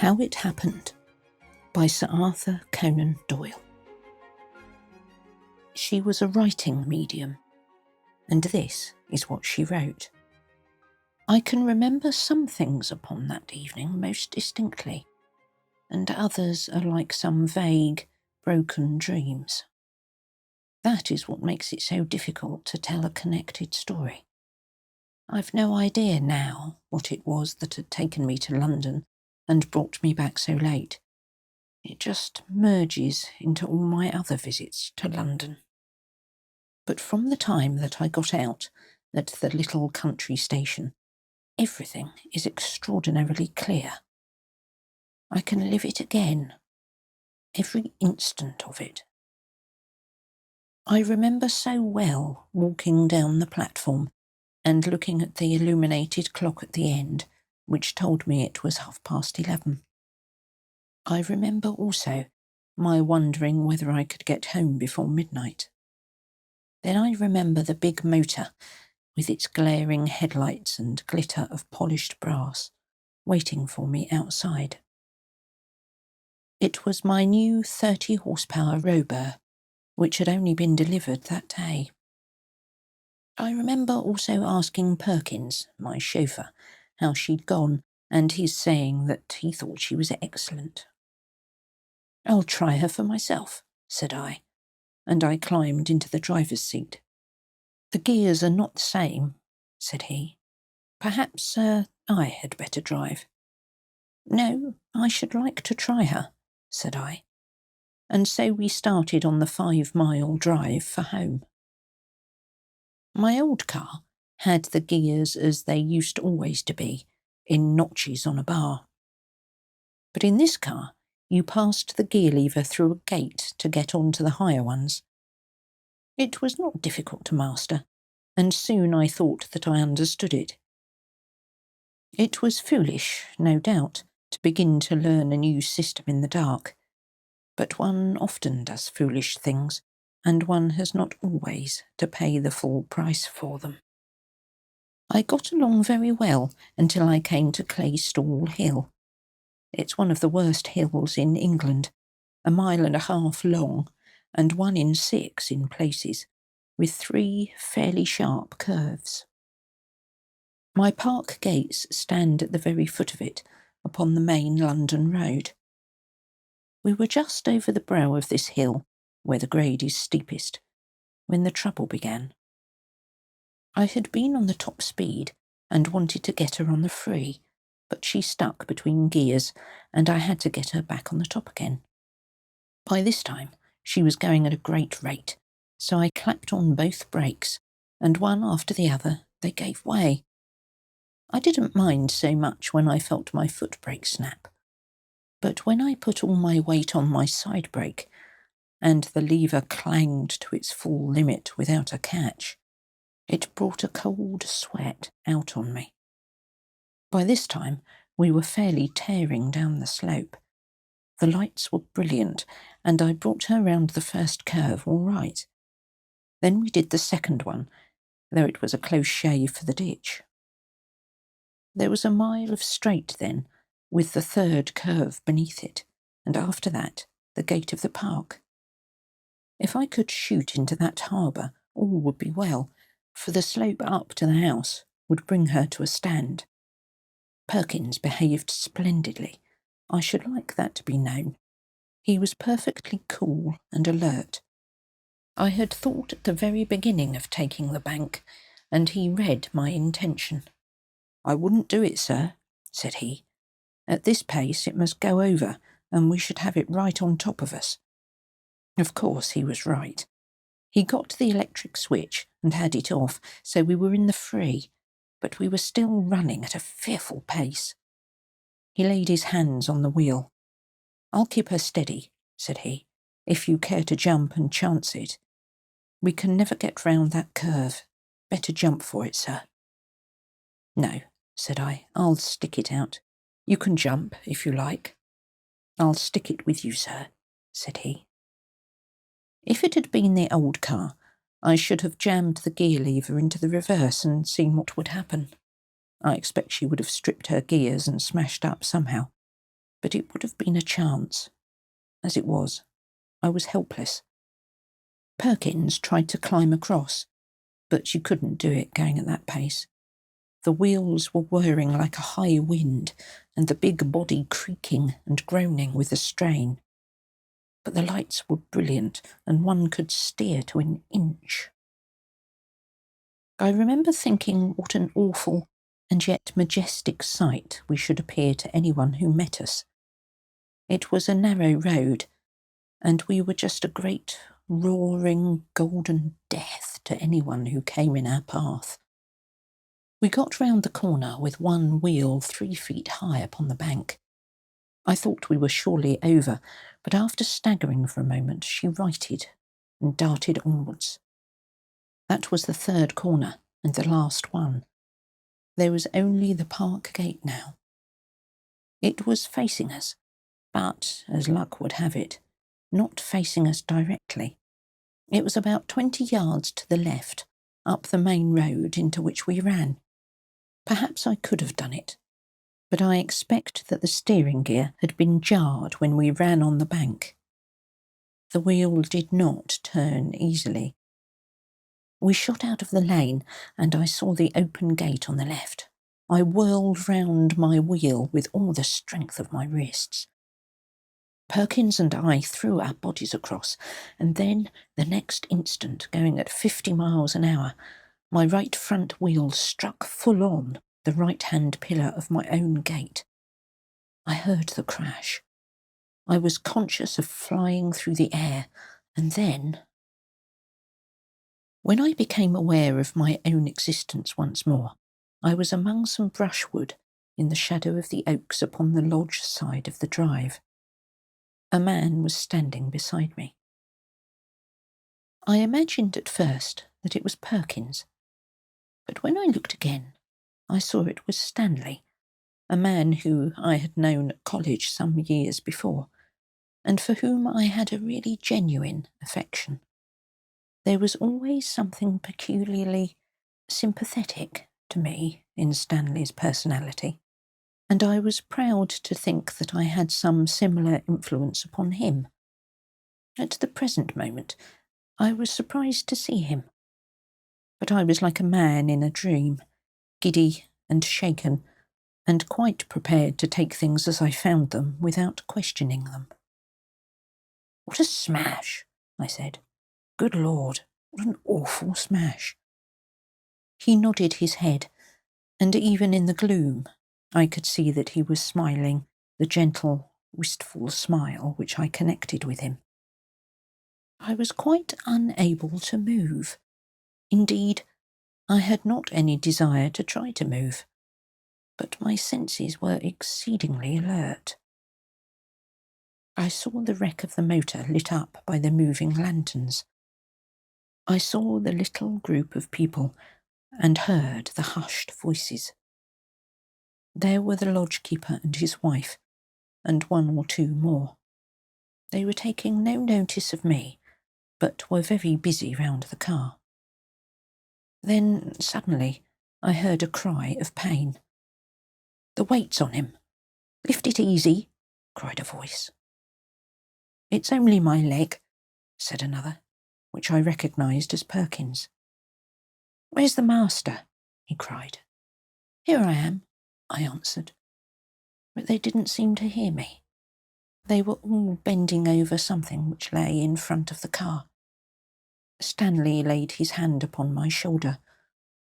How It Happened by Sir Arthur Conan Doyle. She was a writing medium, and this is what she wrote. I can remember some things upon that evening most distinctly, and others are like some vague, broken dreams. That is what makes it so difficult to tell a connected story. I've no idea now what it was that had taken me to London and brought me back so late. It just merges into all my other visits to London. But from the time that I got out at the little country station, everything is extraordinarily clear. I can live it again, every instant of it. I remember so well walking down the platform and looking at the illuminated clock at the end, which told me it was 11:30. I remember also my wondering whether I could get home before midnight. Then I remember the big motor, with its glaring headlights and glitter of polished brass, waiting for me outside. It was my new 30-horsepower Rover, which had only been delivered that day. I remember also asking Perkins, my chauffeur, how she'd gone, and his saying that he thought she was excellent. "I'll try her for myself," said I, and I climbed into the driver's seat. "The gears are not the same," said he. "Perhaps, I had better drive." "No, I should like to try her," said I. And so we started on the 5-mile drive for home. My old car had the gears as they used always to be, in notches on a bar. But in this car, you passed the gear lever through a gate to get onto the higher ones. It was not difficult to master, and soon I thought that I understood it. It was foolish, no doubt, to begin to learn a new system in the dark, but one often does foolish things, and one has not always to pay the full price for them. I got along very well until I came to Claystall Hill. It's one of the worst hills in England, 1.5 miles long, and 1 in 6 in places, with 3 fairly sharp curves. My park gates stand at the very foot of it, upon the main London road. We were just over the brow of this hill, where the grade is steepest, when the trouble began. I had been on the top speed and wanted to get her on the free, but she stuck between gears, and I had to get her back on the top again. By this time, she was going at a great rate, so I clapped on both brakes, and one after the other they gave way. I didn't mind so much when I felt my foot brake snap, but when I put all my weight on my side brake, and the lever clanged to its full limit without a catch, it brought a cold sweat out on me. By this time, we were fairly tearing down the slope. The lights were brilliant, and I brought her round the first curve all right. Then we did the second one, though it was a close shave for the ditch. There was 1 mile of straight then, with the third curve beneath it, and after that, the gate of the park. If I could shoot into that harbour, all would be well, for the slope up to the house would bring her to a stand. Perkins behaved splendidly. I should like that to be known. He was perfectly cool and alert. I had thought at the very beginning of taking the bank, and he read my intention. "I wouldn't do it, sir," said he. "At this pace it must go over, and we should have it right on top of us." Of course he was right. He got the electric switch and had it off, so we were in the free, but we were still running at a fearful pace. He laid his hands on the wheel. "I'll keep her steady," said he, "if you care to jump and chance it. We can never get round that curve. Better jump for it, sir." "No," said I, "I'll stick it out. You can jump, if you like." "I'll stick it with you, sir," said he. If it had been the old car, I should have jammed the gear lever into the reverse and seen what would happen. I expect she would have stripped her gears and smashed up somehow. But it would have been a chance. As it was, I was helpless. Perkins tried to climb across, but you couldn't do it going at that pace. The wheels were whirring like a high wind, and the big body creaking and groaning with the strain. But the lights were brilliant, and one could steer to an inch. I remember thinking what an awful and yet majestic sight we should appear to anyone who met us. It was a narrow road, and we were just a great, roaring, golden death to anyone who came in our path. We got round the corner with one wheel 3 feet high upon the bank. I thought we were surely over, but after staggering for a moment, she righted and darted onwards. That was the third corner, and the last one. There was only the park gate now. It was facing us, but, as luck would have it, not facing us directly. It was about 20 yards to the left, up the main road into which we ran. Perhaps I could have done it, but I expect that the steering gear had been jarred when we ran on the bank. The wheel did not turn easily. We shot out of the lane, and I saw the open gate on the left. I whirled round my wheel with all the strength of my wrists. Perkins and I threw our bodies across, and then, the next instant, going at 50 miles an hour, my right front wheel struck full on the right-hand pillar of my own gate. I heard the crash. I was conscious of flying through the air, and then... When I became aware of my own existence once more, I was among some brushwood in the shadow of the oaks upon the lodge side of the drive. A man was standing beside me. I imagined at first that it was Perkins, but when I looked again, I saw it was Stanley, a man who I had known at college some years before, and for whom I had a really genuine affection. There was always something peculiarly sympathetic to me in Stanley's personality, and I was proud to think that I had some similar influence upon him. At the present moment, I was surprised to see him, but I was like a man in a dream, giddy and shaken, and quite prepared to take things as I found them without questioning them. "What a smash," I said. "Good Lord, what an awful smash." He nodded his head, and even in the gloom I could see that he was smiling, the gentle, wistful smile which I connected with him. I was quite unable to move. Indeed, I had not any desire to try to move, but my senses were exceedingly alert. I saw the wreck of the motor lit up by the moving lanterns. I saw the little group of people and heard the hushed voices. There were the lodge-keeper and his wife, and 1 or 2 more. They were taking no notice of me, but were very busy round the car. Then, suddenly, I heard a cry of pain. "The weight's on him. Lift it easy," cried a voice. "It's only my leg," said another, which I recognised as Perkins. "Where's the master?" he cried. "Here I am," I answered, but they didn't seem to hear me. They were all bending over something which lay in front of the car. Stanley laid his hand upon my shoulder,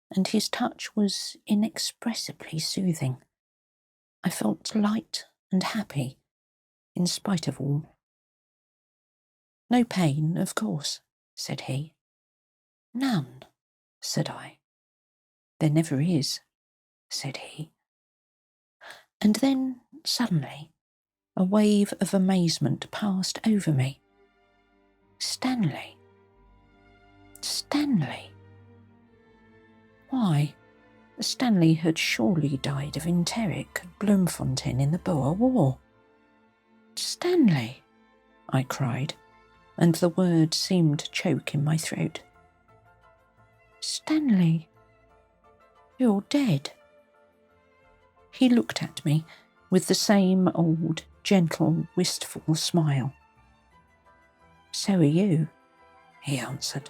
and his touch was inexpressibly soothing. I felt light and happy, in spite of all. "No pain, of course," said he. "None," said I. "There never is," said he. And then, suddenly, a wave of amazement passed over me. Stanley! Stanley! Why, Stanley had surely died of enteric at Bloemfontein in the Boer War. "Stanley!" I cried, and the word seemed to choke in my throat. "Stanley, you're dead." He looked at me with the same old, gentle, wistful smile. "So are you," he answered.